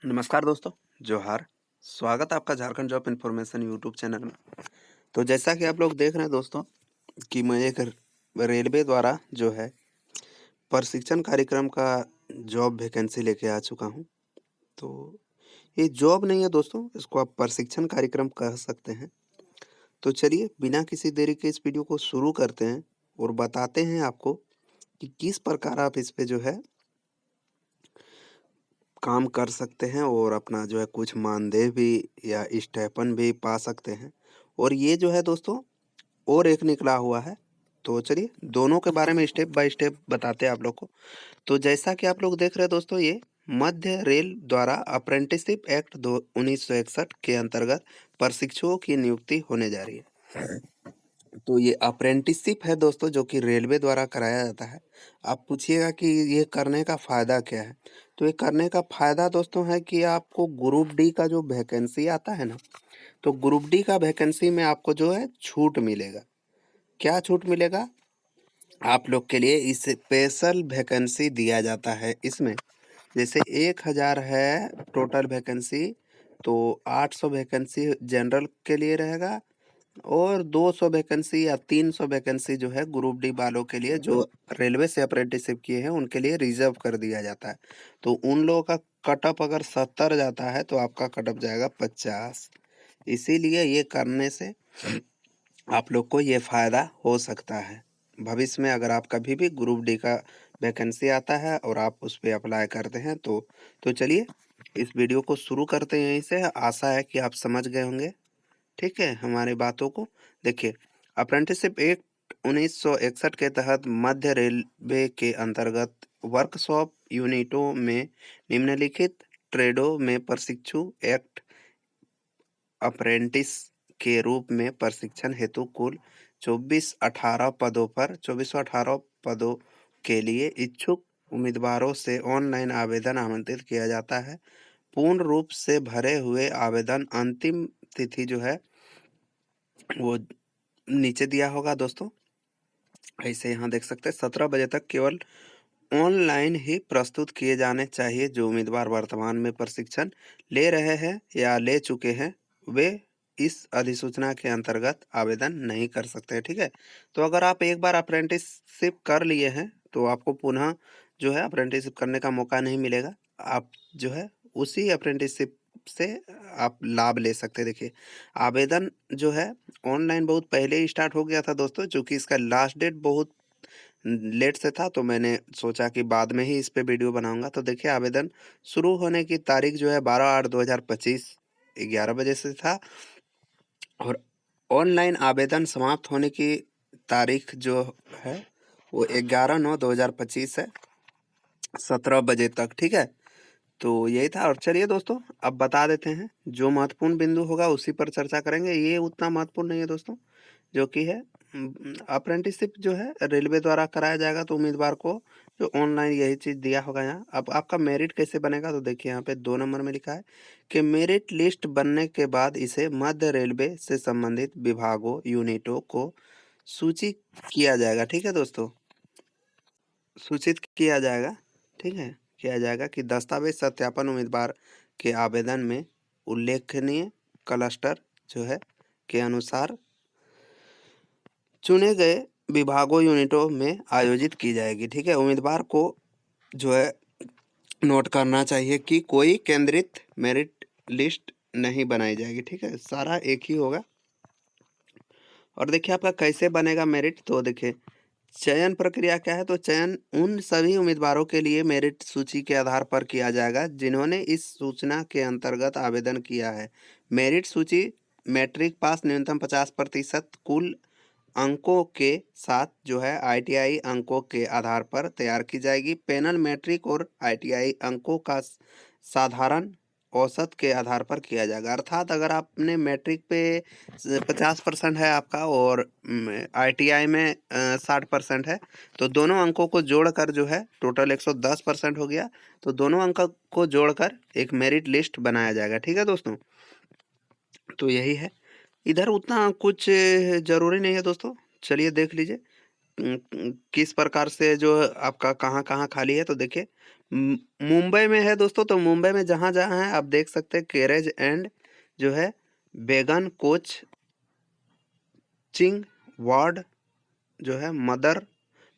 नमस्कार दोस्तों, जोहार। स्वागत है आपका Jharkhand job information YouTube channel में। तो जैसा कि आप लोग देख रहे हैं दोस्तों कि मैं एक रेलवे द्वारा जो है प्रशिक्षण कार्यक्रम का जॉब वैकेंसी लेके आ चुका हूं। तो ये जॉब नहीं है दोस्तों, इसको आप प्रशिक्षण कार्यक्रम कह सकते हैं। तो चलिए बिना किसी देरी के इस वीडियो को शुरू करते हैं और बताते हैं आपको कि किस प्रकार आप इस पे जो है काम कर सकते हैं और अपना जो है कुछ मानदेय भी या स्टाइपेंड भी पा सकते हैं। और ये जो है दोस्तों और एक निकला हुआ है। तो चलिए दोनों के बारे में स्टेप बाय स्टेप बताते हैं आप लोग को। तो जैसा कि आप लोग देख रहे हैं दोस्तों, ये मध्य रेल द्वारा अप्रेंटिसशिप एक्ट 1961 के अंतर्गत प्रशिक्षुओं की नियुक्ति होने जा रही है। तो ये अप्रेंटिसशिप है दोस्तों, जो कि रेलवे द्वारा कराया जाता है। आप पूछिएगा कि ये करने का फ़ायदा क्या है? तो ये करने का फ़ायदा दोस्तों है कि आपको ग्रुप डी का जो वैकेंसी आता है ना, तो ग्रुप डी का वैकेंसी में आपको जो है छूट मिलेगा। क्या छूट मिलेगा? आप लोग के लिए स्पेशल वैकेंसी दिया जाता है इसमें। जैसे 1000 है टोटल वैकेंसी, तो 800 वैकेंसी जनरल के लिए रहेगा और 200 वैकेंसी या 300 वैकेंसी जो है ग्रुप डी वालों के लिए, जो रेलवे से अप्रेंटिसशिप किए हैं उनके लिए रिजर्व कर दिया जाता है। तो उन लोगों का कट ऑफ अगर 70 जाता है तो आपका कट ऑफ जाएगा 50। इसीलिए ये करने से आप लोग को ये फ़ायदा हो सकता है। भविष्य में अगर आप कभी भी ग्रुप डी का वैकेंसी आता है और आप उस पे अप्लाई करते हैं तो चलिए इस वीडियो को शुरू करते हैं यहीं से। आशा है कि आप समझ गए होंगे, ठीक है, हमारी बातों को। देखिए, अप्रेंटिसशिप एक्ट 1961 के तहत मध्य रेलवे के अंतर्गत वर्कशॉप यूनिटों में निम्नलिखित ट्रेडों में प्रशिक्षु एक्ट अप्रेंटिस के रूप में प्रशिक्षण हेतु कुल 2418 पदों के लिए इच्छुक उम्मीदवारों से ऑनलाइन आवेदन आमंत्रित किया जाता है। पूर्ण रूप से भरे हुए आवेदन अंतिम तिथि जो है वो नीचे दिया होगा दोस्तों। ऐसे यहाँ देख सकते हैं 17 बजे तक केवल ऑनलाइन ही प्रस्तुत किए जाने चाहिए। जो उम्मीदवार वर्तमान में प्रशिक्षण ले रहे हैं या ले चुके हैं वे इस अधिसूचना के अंतर्गत आवेदन नहीं कर सकते, ठीक है। तो अगर आप एक बार अप्रेंटिसशिप कर लिए हैं तो आपको पुनः जो है अप्रेंटिसशिप करने का मौका नहीं मिलेगा। आप जो है उसी अप्रेंटिसशिप से आप लाभ ले सकते हैं। देखिए, आवेदन जो है ऑनलाइन बहुत पहले ही स्टार्ट हो गया था दोस्तों, चूंकि इसका लास्ट डेट बहुत लेट से था तो मैंने सोचा कि बाद में ही इस पे वीडियो बनाऊंगा। तो देखिए, आवेदन शुरू होने की तारीख जो है 12/8/2025 11 बजे से था और ऑनलाइन आवेदन समाप्त होने की तारीख जो है वो 11/9/2025 है, 17 बजे तक, ठीक है। तो यही था। और चलिए दोस्तों, अब बता देते हैं जो महत्वपूर्ण बिंदु होगा उसी पर चर्चा करेंगे। ये उतना महत्वपूर्ण नहीं है दोस्तों, जो कि है अप्रेंटिसशिप जो है रेलवे द्वारा कराया जाएगा। तो उम्मीदवार को जो ऑनलाइन यही चीज़ दिया होगा। यहाँ अब आपका मेरिट कैसे बनेगा, तो देखिए यहाँ पे 2 नंबर में लिखा है कि मेरिट लिस्ट बनने के बाद इसे मध्य रेलवे से संबंधित विभागों यूनिटों को सूचित किया जाएगा, ठीक है दोस्तों। सूचित किया जाएगा, ठीक है, किया जाएगा कि दस्तावेज सत्यापन उम्मीदवार के आवेदन में उल्लेखनीय क्लस्टर जो है के अनुसार चुने गए विभागों यूनिटों में आयोजित की जाएगी, ठीक है। उम्मीदवार को जो है नोट करना चाहिए कि कोई केंद्रित मेरिट लिस्ट नहीं बनाई जाएगी, ठीक है, सारा एक ही होगा। और देखिए आपका कैसे बनेगा मेरिट, तो देखिए चयन प्रक्रिया क्या है। तो चयन उन सभी उम्मीदवारों के लिए मेरिट सूची के आधार पर किया जाएगा जिन्होंने इस सूचना के अंतर्गत आवेदन किया है। मेरिट सूची मैट्रिक पास न्यूनतम 50% कुल अंकों के साथ जो है आईटीआई अंकों के आधार पर तैयार की जाएगी। पैनल मैट्रिक और आईटीआई अंकों का साधारण औसत के आधार पर किया जाएगा। अर्थात अगर आपने मैट्रिक पे 50% है आपका और आईटीआई में 60% है, तो दोनों अंकों को जोड़कर जो है टोटल 110% हो गया। तो दोनों अंक को जोड़कर एक मेरिट लिस्ट बनाया जाएगा, ठीक है दोस्तों। तो यही है, इधर उतना कुछ ज़रूरी नहीं है दोस्तों। चलिए देख लीजिए किस प्रकार से जो आपका कहाँ-कहाँ खाली है। तो देखिए, मुंबई में है दोस्तों, तो मुंबई में जहाँ जहाँ है आप देख सकते हैं कैरेज एंड जो है बेगन कोच चिंग वार्ड जो है मदर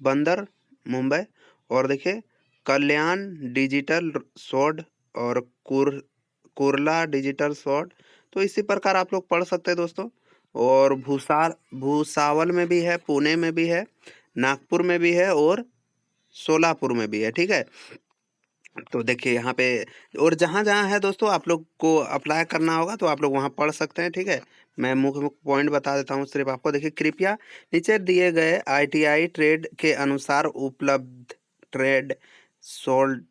बंदर मुंबई, और देखिए कल्याण डिजिटल स्वॉर्ड और कुरला डिजिटल स्वॉर्ड। तो इसी प्रकार आप लोग पढ़ सकते हैं दोस्तों। और भूसावल में भी है, पुणे में भी है, नागपुर में भी है और सोलापुर में भी है, ठीक है। तो देखिए यहाँ पे और जहाँ जहाँ है दोस्तों आप लोग को अप्लाई करना होगा तो आप लोग वहाँ पढ़ सकते हैं, ठीक है। मैं मुख्य मुख्य पॉइंट बता देता हूँ सिर्फ आपको। देखिए कृपया नीचे दिए गए आईटीआई ट्रेड के अनुसार उपलब्ध ट्रेड सोल्ड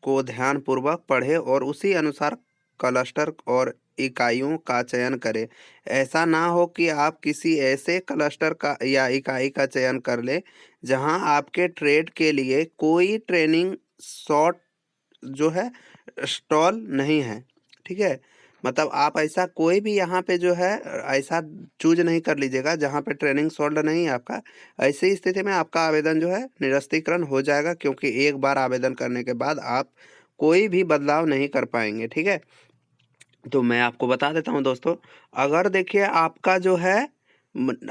को ध्यान पूर्वक पढ़ें और उसी अनुसार क्लस्टर और इकाइयों का चयन करें। ऐसा ना हो कि आप किसी ऐसे क्लस्टर का या इकाई का चयन कर लें जहां आपके ट्रेड के लिए कोई ट्रेनिंग शॉर्ट जो है स्टॉल नहीं है, ठीक है। मतलब आप ऐसा कोई भी यहाँ पे जो है ऐसा चूज नहीं कर लीजिएगा जहाँ पे ट्रेनिंग सोल्ड नहीं है आपका। ऐसी स्थिति में आपका आवेदन जो है निरस्तीकरण हो जाएगा, क्योंकि एक बार आवेदन करने के बाद आप कोई भी बदलाव नहीं कर पाएंगे, ठीक है। तो मैं आपको बता देता हूँ दोस्तों, अगर देखिए आपका जो है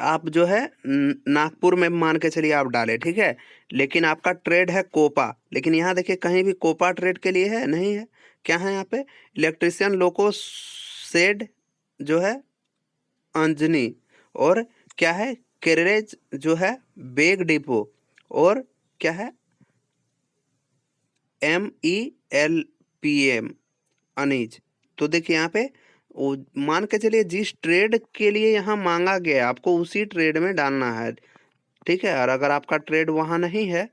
आप जो है नागपुर में मान के चलिए आप डाले, ठीक है, लेकिन आपका ट्रेड है कोपा, लेकिन यहाँ देखिए कहीं भी कोपा ट्रेड के लिए है नहीं है। क्या है यहाँ पे? इलेक्ट्रिशियन लोको शेड जो है अंजनी, और क्या है कैरेज जो है बेग डिपो, और क्या है MELPM अनीज। तो देखिए यहाँ पे वो मान के चलिए जिस ट्रेड के लिए यहाँ मांगा गया है आपको उसी ट्रेड में डालना है, ठीक है। और अगर आपका ट्रेड वहाँ नहीं है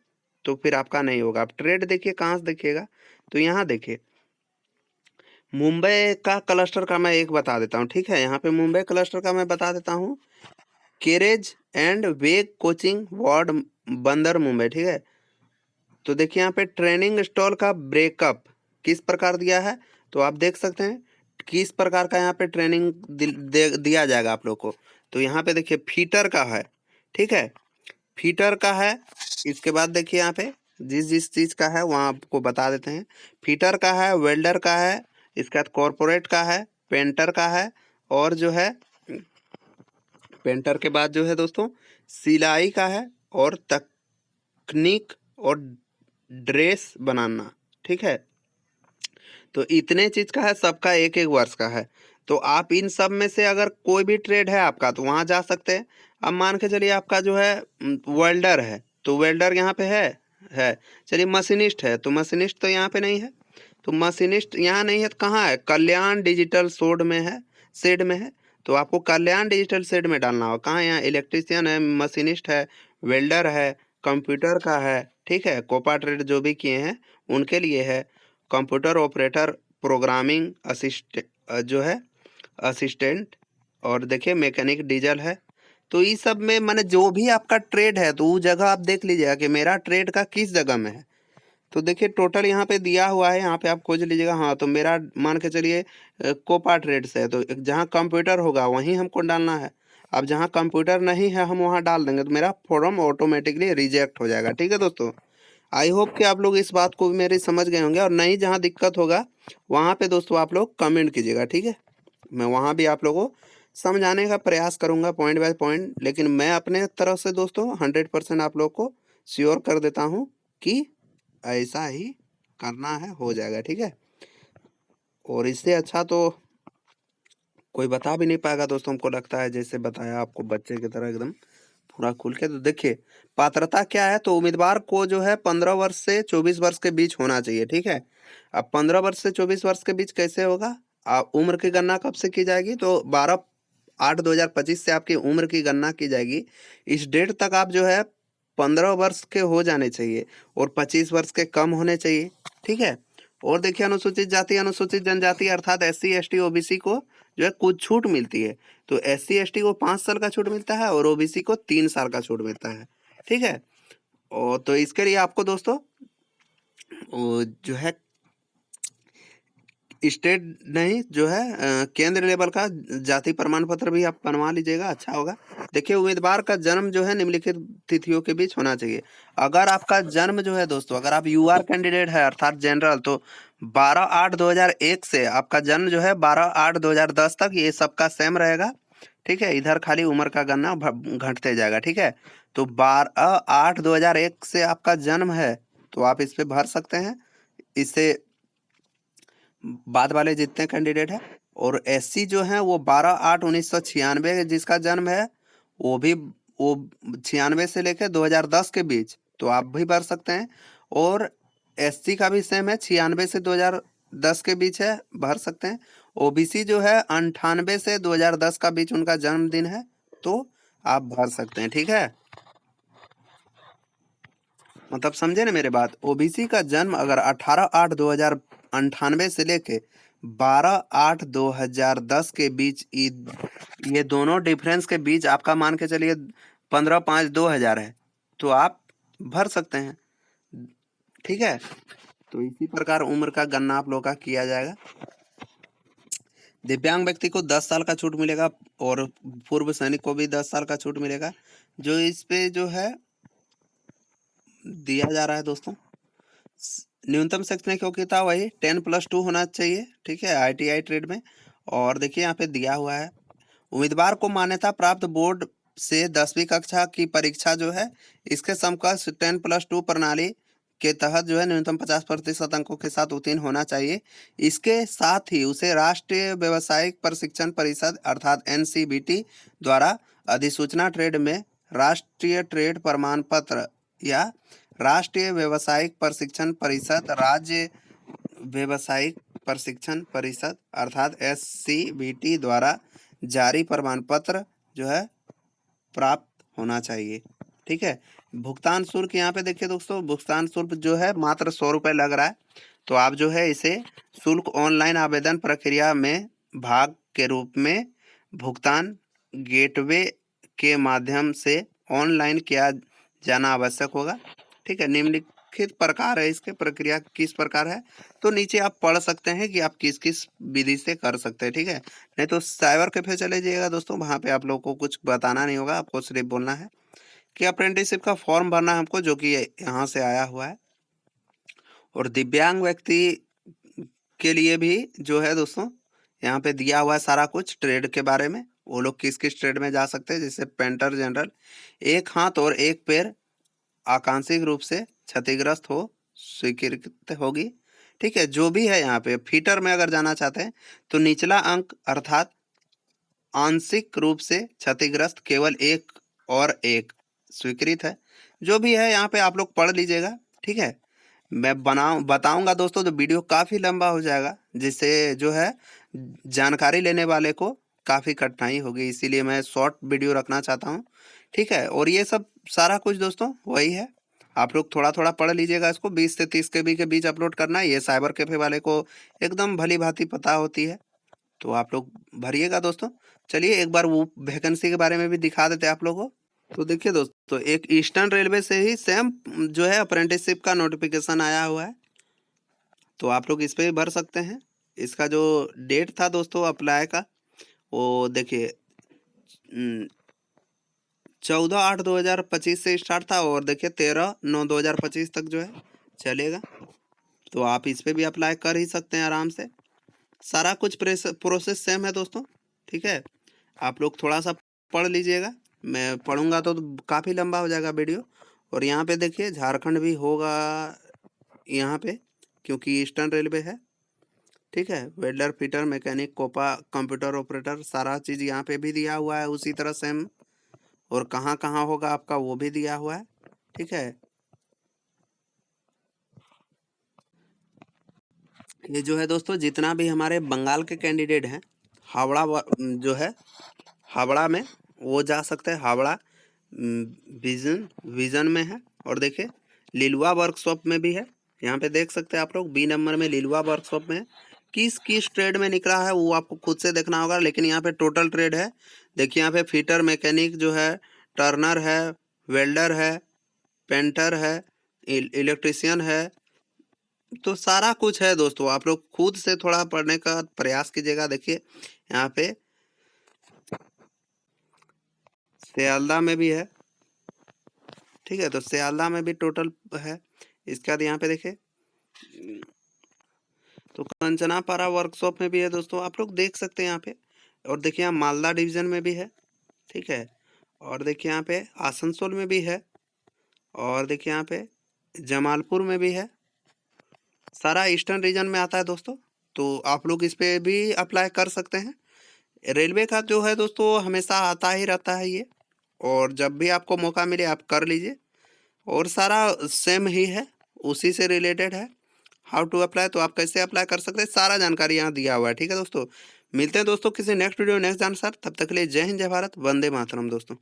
तो फिर आपका नहीं होगा। आप ट्रेड देखिए कहाँ से देखिएगा, तो यहाँ देखिए मुंबई का क्लस्टर का मैं एक बता देता हूँ, ठीक है। यहाँ पे मुंबई क्लस्टर का मैं बता देता हूँ, कैरेज एंड वेग कोचिंग वार्ड बंदर मुंबई, ठीक है। तो देखिए यहाँ पे ट्रेनिंग स्टॉल का ब्रेकअप किस प्रकार दिया है, तो आप देख सकते हैं किस प्रकार का यहाँ पे ट्रेनिंग दिया जाएगा आप लोग को। तो यहाँ पे देखिए फीटर का है, ठीक है, फीटर का है। इसके बाद देखिए यहाँ पे जिस जिस चीज का है वहाँ आपको बता देते हैं। फीटर का है, वेल्डर का है, इसके बाद कॉरपोरेट का है, पेंटर का है, और जो है पेंटर के बाद जो है दोस्तों सिलाई का है, और तकनीक और ड्रेस बनाना, ठीक है। तो इतने चीज का है, सबका एक एक वर्ष का है। तो आप इन सब में से अगर कोई भी ट्रेड है आपका तो वहां जा सकते हैं। अब मान के चलिए आपका जो है वेल्डर है, तो वेल्डर यहाँ पे है। चलिए मशीनिस्ट है, तो मशीनिस्ट तो यहाँ पे नहीं है, तो मशीनिस्ट यहाँ नहीं है तो कहाँ है? कल्याण डिजिटल सोड में है, शेड में है। तो आपको कल्याण डिजिटल शेड में डालना होगा। कहाँ? यहाँ इलेक्ट्रिशियन है, मशीनिस्ट है, वेल्डर है, कंप्यूटर का है, ठीक है। कोपा ट्रेड जो भी किए हैं उनके लिए है। कंप्यूटर ऑपरेटर, प्रोग्रामिंग जो है असिस्टेंट, और देखिए मैकेनिक डीजल है। तो इस सब में माने जो भी आपका ट्रेड है तो वो जगह आप देख लीजिएगा कि मेरा ट्रेड का किस जगह में है। तो देखिए टोटल यहाँ पे दिया हुआ है, यहाँ पे आप खोज लीजिएगा। हाँ, तो मेरा मान के चलिए कोपा ट्रेड से है, तो जहाँ कंप्यूटर होगा वहीं हमको डालना है। अब जहाँ कंप्यूटर नहीं है हम वहाँ डाल देंगे तो मेरा फॉर्म ऑटोमेटिकली रिजेक्ट हो जाएगा, ठीक है दोस्तों। आई होप कि आप लोग इस बात को भी मेरी समझ गए होंगे, और नहीं जहाँ दिक्कत होगा वहाँ पे दोस्तों आप लोग कमेंट कीजिएगा, ठीक है। मैं वहाँ भी आप लोगों को समझाने का प्रयास करूँगा पॉइंट बाय पॉइंट, लेकिन मैं अपने तरफ से दोस्तों 100% आप लोग को श्योर कर देता हूँ कि ऐसा ही करना है, हो जाएगा, ठीक है। और इससे अच्छा तो कोई बता भी नहीं पाएगा दोस्तों, हमको लगता है जैसे बताया आपको बच्चे की तरह एकदम पूरा खुल के। तो देखिए पात्रता क्या है, तो उम्मीदवार को जो है 15 वर्ष से 24 वर्ष के बीच होना चाहिए, ठीक है। अब 15 वर्ष से 24 वर्ष के बीच कैसे होगा? आप उम्र की गणना कब से की जाएगी? तो 12/8/2025 से आपकी उम्र की गणना की जाएगी। इस डेट तक आप जो है 15 वर्ष के हो जाने चाहिए और 25 वर्ष के कम होने चाहिए, ठीक है। और देखिए अनुसूचित जाति अनुसूचित जनजाति अर्थात SC ST OBC को जो है कुछ छूट मिलती है। तो SC ST को 5 साल का छूट मिलता है और OBC को 3 साल का छूट मिलता है, ठीक है। और तो इसके लिए आपको दोस्तों जो है स्टेट नहीं जो है केंद्र लेवल का जाति प्रमाण पत्र भी आप बनवा लीजिएगा, अच्छा होगा। देखिए उम्मीदवार का जन्म जो है निम्नलिखित तिथियों के बीच होना चाहिए। अगर आपका जन्म जो है दोस्तों, अगर आप यूआर कैंडिडेट है अर्थात जनरल, तो 12/8/2001 से आपका जन्म जो है 12/8/2010 तक ये सबका सेम रहेगा। ठीक है, इधर खाली उम्र का गणना घटते जाएगा। ठीक है, तो 12/8/2001 से आपका जन्म है तो आप इस पे भर सकते हैं। इससे बाद वाले जितने कैंडिडेट हैं, और एससी जो है वो 12/8/1996 जिसका जन्म है वो 96 से लेकर 2010 के बीच, तो आप भी भर सकते हैं। और एससी का भी सेम है, 96 से 2010 के बीच है, भर सकते हैं। ओबीसी जो है 98 से 2010 का बीच उनका जन्मदिन है, तो आप भर सकते हैं। ठीक है, मतलब समझे ना मेरे बात। ओबीसी का जन्म अगर 18/8/2098 से लेके 12/8/2010 के बीच, ये दोनों डिफरेंस के बीच आपका मान के चलिए 15/5/2000 है, तो आप भर सकते हैं। ठीक है, तो इसी प्रकार उम्र का गणना आप लोग का किया जाएगा। दिव्यांग व्यक्ति को 10 साल का छूट मिलेगा और पूर्व सैनिक को भी 10 साल का छूट मिलेगा। जो इस पे जो है दिया जा रहा है दोस्तों, न्यूनतम शैक्षणिक योग्यता वही 10+2 होना चाहिए। ठीक है, आईटीआई ट्रेड में। और देखिए यहाँ पे दिया हुआ है, उम्मीदवार को मान्यता प्राप्त बोर्ड से 10वीं कक्षा की परीक्षा जो है इसके समकक्ष 10+2 प्रणाली के तहत जो है न्यूनतम 50% अंकों के साथ उत्तीर्ण होना चाहिए। इसके साथ ही उसे राष्ट्रीय व्यावसायिक प्रशिक्षण परिषद अर्थात एनसीबीटी द्वारा अधिसूचना ट्रेड में राष्ट्रीय ट्रेड प्रमाण पत्र या राष्ट्रीय व्यावसायिक प्रशिक्षण परिषद, राज्य व्यावसायिक प्रशिक्षण परिषद अर्थात एससीबीटी द्वारा जारी प्रमाण पत्र जो है प्राप्त होना चाहिए। ठीक है, भुगतान शुल्क यहाँ पे देखिए दोस्तों, भुगतान शुल्क जो है मात्र 100 रुपये लग रहा है। तो आप जो है इसे शुल्क ऑनलाइन आवेदन प्रक्रिया में भाग के रूप में भुगतान गेटवे के माध्यम से ऑनलाइन किया जाना आवश्यक होगा। ठीक है, निम्नलिखित प्रकार है इसके, प्रक्रिया किस प्रकार है तो नीचे आप पढ़ सकते हैं कि आप किस किस विधि से कर सकते हैं। ठीक है, नहीं तो साइबर कैफे चले जाइएगा दोस्तों, वहाँ पे आप लोग को कुछ बताना नहीं होगा, आपको सिर्फ बोलना है कि अप्रेंटिसशिप का फॉर्म भरना है हमको, जो कि यहाँ से आया हुआ है। और दिव्यांग व्यक्ति के लिए भी जो है दोस्तों यहाँ पे दिया हुआ है सारा कुछ ट्रेड के बारे में, वो लोग किस किस ट्रेड में जा सकते हैं। जैसे पेंटर जनरल, एक हाथ और एक पैर आंशिक रूप से क्षतिग्रस्त हो स्वीकृत होगी। ठीक है, जो भी है यहाँ पे फीटर में अगर जाना चाहते हैं तो निचला अंक अर्थात आंशिक रूप से क्षतिग्रस्त केवल एक और एक स्वीकृत है। जो भी है यहाँ पे आप लोग पढ़ लीजिएगा। ठीक है, मैं बताऊंगा दोस्तों तो वीडियो काफ़ी लंबा हो जाएगा, जिससे जो है जानकारी लेने वाले को काफ़ी कठिनाई होगी, इसीलिए मैं शॉर्ट वीडियो रखना चाहता हूँ। ठीक है, और ये सब सारा कुछ दोस्तों वही है, आप लोग थोड़ा थोड़ा पढ़ लीजिएगा इसको। 20 से 30 KB के बीच अपलोड करना है, ये साइबर कैफे वाले को एकदम भली भांति पता होती है, तो आप लोग भरिएगा दोस्तों। चलिए एक बार वो वैकेंसी के बारे में भी दिखा देते हैं आप लोगों को। तो देखिए दोस्तों, एक ईस्टर्न रेलवे से ही सेम जो है अप्रेंटिसशिप का नोटिफिकेशन आया हुआ है, तो आप लोग इस पे भी भर सकते हैं। इसका जो डेट था दोस्तों अप्लाई का, वो देखिए 14/8/2025 से स्टार्ट था, और देखिए 13/9/2025 तक जो है चलेगा। तो आप इस पे भी अप्लाई कर ही सकते हैं आराम से, सारा कुछ प्रोसेस सेम है दोस्तों। ठीक है, आप लोग थोड़ा सा पढ़ लीजिएगा, मैं पढ़ूंगा तो काफ़ी लंबा हो जाएगा वीडियो। और यहाँ पे देखिए झारखंड भी होगा यहाँ पे, क्योंकि ईस्टर्न रेलवे है। ठीक है, welder, fitter, mechanic, COPA, computer operator, सारा चीज़ यहाँ पे भी दिया हुआ है उसी तरह सेम, और कहाँ कहाँ होगा आपका वो भी दिया हुआ है। ठीक है, ये जो है दोस्तों जितना भी हमारे बंगाल के कैंडिडेट हैं, हावड़ा जो है हावड़ा में वो जा सकते हैं, हावड़ा विजन विजन में है। और देखिए लिलुआ वर्कशॉप में भी है, यहाँ पे देख सकते हैं आप लोग, बी नंबर में लिलुआ वर्कशॉप में है। किस किस ट्रेड में निकला है वो आपको खुद से देखना होगा, लेकिन यहाँ पे टोटल ट्रेड है। देखिए यहाँ पे फिटर, मैकेनिक जो है, टर्नर है, वेल्डर है, पेंटर है, इलेक्ट्रिशियन है, तो सारा कुछ है दोस्तों, आप लोग खुद से थोड़ा पढ़ने का प्रयास कीजिएगा। देखिए यहाँ पे सियालदह में भी है, ठीक है, तो सियालदह में भी टोटल है। इसके बाद यहाँ पे देखिए तो कंचनापारा वर्कशॉप में भी है दोस्तों, आप लोग देख सकते हैं यहाँ पे। और देखिए यहाँ मालदा डिवीजन में भी है, ठीक है। और देखिए यहाँ पे आसनसोल में भी है, और देखिए यहाँ पे जमालपुर में भी है। सारा ईस्टर्न रीजन में आता है दोस्तों, तो आप लोग इस पे भी अप्लाई कर सकते हैं। रेलवे का जो है दोस्तों हमेशा आता ही रहता है ये, और जब भी आपको मौका मिले आप कर लीजिए। और सारा सेम ही है, उसी से रिलेटेड है। हाउ टू अप्लाई, तो आप कैसे अप्लाई कर सकते हैं, सारा जानकारी यहाँ दिया हुआ है, ठीक है दोस्तों। मिलते हैं दोस्तों किसी नेक्स्ट वीडियो नेक्स्ट जानसार, तब तक के लिए जय हिंद जय भारत, वंदे मातरम दोस्तों।